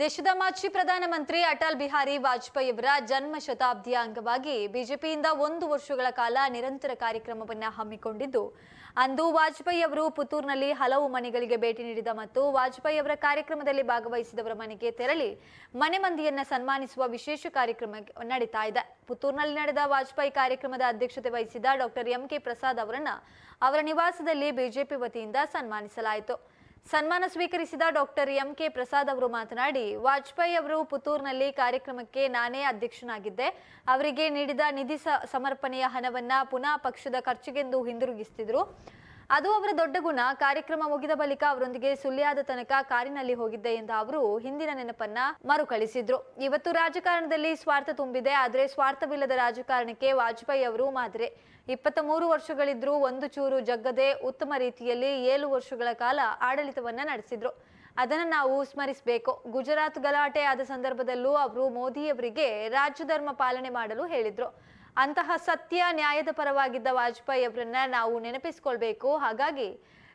ದೇಶದ ಮಾಜಿ ಪ್ರಧಾನಮಂತ್ರಿ ಅಟಲ್ ಬಿಹಾರಿ ವಾಜಪೇಯಿ ಅವರ ಜನ್ಮ ಶತಾಬ್ದಿಯ ಅಂಗವಾಗಿ ಬಿಜೆಪಿಯಿಂದ 1 ವರ್ಷಗಳ ಕಾಲ ನಿರಂತರ ಕಾರ್ಯಕ್ರಮವನ್ನು ಹಮ್ಮಿಕೊಂಡಿದ್ದು ಅಂದು ವಾಜಪೇಯಿ ಅವರು ಪುತ್ತೂರಿನಲ್ಲಿ ಹಲವು ಮನೆಗಳಿಗೆ ಭೇಟಿ ನೀಡಿದ ಮತ್ತು ವಾಜಪೇಯಿ ಅವರ ಕಾರ್ಯಕ್ರಮದಲ್ಲಿ ಭಾಗವಹಿಸಿದವರ ಮನೆಗೆ ತೆರಳಿ ಮನೆ ಮಂದಿಯನ್ನ ಸನ್ಮಾನಿಸುವ ವಿಶೇಷ ಕಾರ್ಯಕ್ರಮ ನಡೆಯುತ್ತಾ ಇದೆ. ಪುತ್ತೂರಿನಲ್ಲಿ ನಡೆದ ವಾಜಪೇಯಿ ಕಾರ್ಯಕ್ರಮದ ಅಧ್ಯಕ್ಷತೆ ವಹಿಸಿದ ಡಾಕ್ಟರ್ ಎಂ.ಕೆ. ಪ್ರಸಾದ್ ಅವರನ್ನ ಅವರ ನಿವಾಸದಲ್ಲಿ ಬಿಜೆಪಿ ವತಿಯಿಂದ ಸನ್ಮಾನಿಸಲಾಯಿತು. ಸನ್ಮಾನ ಸ್ವೀಕರಿಸಿದ ಡಾಕ್ಟರ್ ಎಂ.ಕೆ. ಪ್ರಸಾದ್ ಅವರು ಮಾತನಾಡಿ, ವಾಜಪೇಯಿ ಅವರು ಪುತ್ತೂರಿನಲ್ಲಿ ಕಾರ್ಯಕ್ರಮಕ್ಕೆ ನಾನೇ ಅಧ್ಯಕ್ಷನಾಗಿದ್ದೆ. ಅವರಿಗೆ ನೀಡಿದ ನಿಧಿ ಸಮರ್ಪಣೆಯ ಹಣವನ್ನ ಪುನಃ ಪಕ್ಷದ ಖರ್ಚಿಗೆಂದು ಹಿಂದಿರುಗಿಸುತ್ತಿದ್ರು. ಅದು ಅವರ ದೊಡ್ಡ ಗುಣ. ಕಾರ್ಯಕ್ರಮ ಮುಗಿದ ಬಳಿಕ ಅವರೊಂದಿಗೆ ಸುಳ್ಯದ ತನಕ ಕಾರಿನಲ್ಲಿ ಹೋಗಿದ್ದೆ ಎಂದ ಅವರು ಹಿಂದಿನ ನೆನಪನ್ನ ಮರುಕಳಿಸಿದ್ರು. ಇವತ್ತು ರಾಜಕಾರಣದಲ್ಲಿ ಸ್ವಾರ್ಥ ತುಂಬಿದೆ, ಆದರೆ ಸ್ವಾರ್ಥವಿಲ್ಲದ ರಾಜಕಾರಣಕ್ಕೆ ವಾಜಪೇಯಿ ಅವರು ಮಾದರಿ. 23 ವರ್ಷಗಳಿದ್ರು ಒಂದು ಚೂರು ಜಗ್ಗದೆ ಉತ್ತಮ ರೀತಿಯಲ್ಲಿ 7 ವರ್ಷಗಳ ಕಾಲ ಆಡಳಿತವನ್ನ ನಡೆಸಿದ್ರು. ಅದನ್ನು ನಾವು ಸ್ಮರಿಸಬೇಕು. ಗುಜರಾತ್ ಗಲಾಟೆ ಆದ ಸಂದರ್ಭದಲ್ಲೂ ಅವರು ಮೋದಿಯವರಿಗೆ ರಾಜ್ಯ ಧರ್ಮ ಪಾಲನೆ ಮಾಡಲು ಹೇಳಿದ್ರು. ಅಂತಹ ಸತ್ಯ ನ್ಯಾಯದ ಪರವಾಗಿದ್ದ ವಾಜಪೇಯಿ ಅವರನ್ನ ನಾವು ನೆನಪಿಸಿಕೊಳ್ಬೇಕು. ಹಾಗಾಗಿ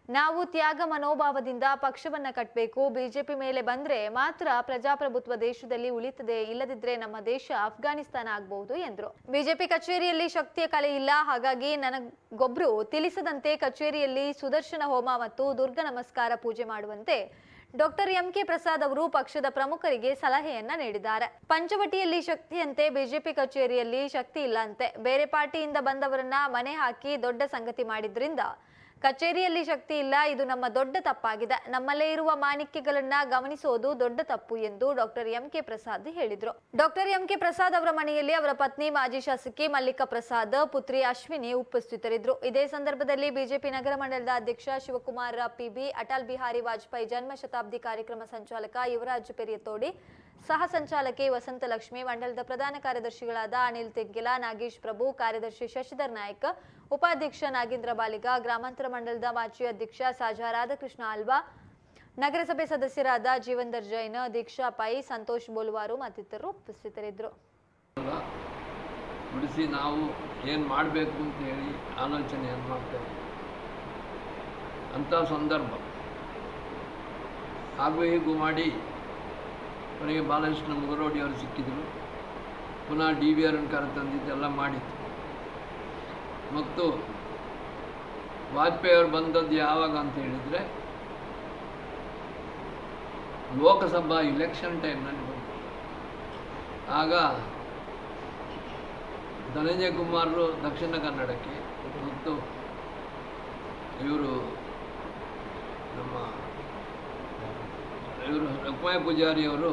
ನಾವು ತ್ಯಾಗ ಮನೋಭಾವದಿಂದ ಪಕ್ಷವನ್ನ ಕಟ್ಟಬೇಕು. ಬಿಜೆಪಿ ಮೇಲೆ ಬಂದ್ರೆ ಮಾತ್ರ ಪ್ರಜಾಪ್ರಭುತ್ವ ದೇಶದಲ್ಲಿ ಉಳಿತದೆ, ಇಲ್ಲದಿದ್ರೆ ನಮ್ಮ ದೇಶ ಅಫ್ಘಾನಿಸ್ತಾನ ಆಗಬಹುದು ಎಂದರು. ಬಿಜೆಪಿ ಕಚೇರಿಯಲ್ಲಿ ಶಕ್ತಿಯ ಕಲೆ ಇಲ್ಲ, ಹಾಗಾಗಿ ನನಗೊಬ್ರು ತಿಳಿಸದಂತೆ ಕಚೇರಿಯಲ್ಲಿ ಸುದರ್ಶನ ಹೋಮ ಮತ್ತು ದುರ್ಗಾ ನಮಸ್ಕಾರ ಪೂಜೆ ಮಾಡುವಂತೆ ಡಾಕ್ಟರ್ ಎಂ.ಕೆ. ಪ್ರಸಾದ್ ಅವರು ಪಕ್ಷದ ಪ್ರಮುಖರಿಗೆ ಸಲಹೆಯನ್ನ ನೀಡಿದ್ದಾರೆ. ಪಂಚವಟಿಯಲ್ಲಿ ಶಕ್ತಿಯಂತೆ ಬಿಜೆಪಿ ಕಚೇರಿಯಲ್ಲಿ ಶಕ್ತಿ ಇಲ್ಲ ಅಂತೆ. ಬೇರೆ ಪಾರ್ಟಿಯಿಂದ ಬಂದವರನ್ನ ಮನೆ ಹಾಕಿ ದೊಡ್ಡ ಸಂಗತಿ ಮಾಡಿದ್ರಿಂದ ಕಚೇರಿಯಲ್ಲಿ ಶಕ್ತಿ ಇಲ್ಲ. ಇದು ನಮ್ಮ ದೊಡ್ಡ ತಪ್ಪಾಗಿದೆ. ನಮ್ಮಲ್ಲೇ ಇರುವ ಮಾಣಿಕ್ಯಗಳನ್ನ ಗಮನಿಸೋದು ದೊಡ್ಡ ತಪ್ಪು ಎಂದು ಡಾಕ್ಟರ್ ಎಂ.ಕೆ. ಪ್ರಸಾದ್ ಹೇಳಿದ್ರು. Doctor MK. ಪ್ರಸಾದ್ ಅವರ ಮನೆಯಲ್ಲಿ ಅವರ ಪತ್ನಿ ಮಾಜಿ ಶಾಸಕಿ ಮಲ್ಲಿಕಾ ಪ್ರಸಾದ್, ಪುತ್ರಿ ಅಶ್ವಿನಿ ಉಪಸ್ಥಿತರಿದ್ದರು. ಇದೇ ಸಂದರ್ಭದಲ್ಲಿ ಬಿಜೆಪಿ ನಗರ ಮಂಡಲದ ಅಧ್ಯಕ್ಷ ಶಿವಕುಮಾರ್ ಪಿ.ಬಿ, ಅಟಲ್ ಬಿಹಾರಿ ವಾಜಪೇಯಿ ಜನ್ಮ ಶತಾಬ್ದಿ ಕಾರ್ಯಕ್ರಮ ಸಂಚಾಲಕ ಯುವರಾಜ್ ಪೆರಿಯತೋಡಿ, ಸಹ ಸಂಚಾಲಕಿ ವಸಂತಲಕ್ಷ್ಮಿ, ಮಂಡಲದ ಪ್ರಧಾನ ಕಾರ್ಯದರ್ಶಿಗಳಾದ ಅನಿಲ್ ತೆಂಗಿಲ, ನಾಗೇಶ್ ಪ್ರಭು, ಕಾರ್ಯದರ್ಶಿ ಶಶಿಧರ್ ನಾಯಕ್, ಉಪಾಧ್ಯಕ್ಷ ನಾಗೇಂದ್ರ ಬಾಲಿಗ, ಗ್ರಾಮಾಂತರ ಮಂಡಲದ ಮಾಜಿ ಅಧ್ಯಕ್ಷ ಸಾಜಾ ರಾಧಾಕೃಷ್ಣ ಆಲ್ವಾ, ನಗರಸಭೆ ಸದಸ್ಯರಾದ ಜೀವಂದರ್ ಜೈನ್, ದೀಕ್ಷಾ ಪೈ, ಸಂತೋಷ್ ಬೋಲ್ವಾರು ಮತ್ತಿತರರು ಉಪಸ್ಥಿತರಿದ್ದರು. ಬಿಡಿಸಿ ನಾವು ಏನು ಮಾಡಬೇಕು ಅಂತ ಹೇಳಿ ಆಲೋಚನೆಯನ್ನು ಮಾಡ್ತೇವೆ. ಅಂಥ ಸಂದರ್ಭ ಹಾಗೂ ಹೀಗೂ ಮಾಡಿ ಕೊನೆಗೆ ಬಾಲಕೃಷ್ಣ ಮುಗರೋಡಿಯವರು ಸಿಕ್ಕಿದರು. ಪುನಃ DVRನ್ನು ಕರೆತಂದಿದ್ದೆಲ್ಲ ಮಾಡಿತ್ತು. ಮತ್ತು ವಾಜಪೇಯಿ ಅವರು ಬಂದದ್ದು ಯಾವಾಗ ಅಂತ ಹೇಳಿದರೆ ಲೋಕಸಭಾ ಇಲೆಕ್ಷನ್ ಟೈಮ್ನಲ್ಲಿ ಬಂದರು. ಆಗ ಧನಂಜಯ ಕುಮಾರರು ದಕ್ಷಿಣ ಕನ್ನಡಕ್ಕೆ ಮತ್ತು ನಮ್ಮ ರಕುಮಾಯ ಪೂಜಾರಿಯವರು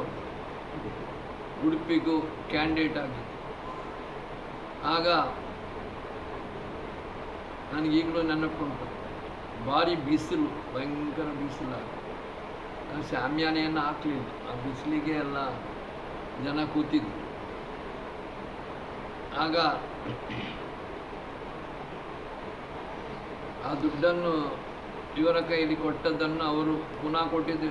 ಉಡುಪಿಗೂ ಕ್ಯಾಂಡಿಡೇಟ್ ಆಗಿದ್ದರು. ಆಗ ನನಗೀಗಲೂ ನೆನಪುಂಟು, ಭಾರಿ ಬಿಸಿಲು, ಭಯಂಕರ ಬಿಸಿಲಾಗ ಶಾಮಿಯಾನೆಯನ್ನು ಹಾಕಲಿಲ್ಲ. ಆ ಬಿಸಿಲಿಗೆ ಎಲ್ಲ ಜನ ಕೂತಿದ್ರು. ಆಗ ಆ ದುಡ್ಡನ್ನು ಇವರ ಕೈಯಲ್ಲಿ ಕೊಟ್ಟದ್ದನ್ನು ಅವರು ಪುನಃ ಕೊಟ್ಟಿದ್ದು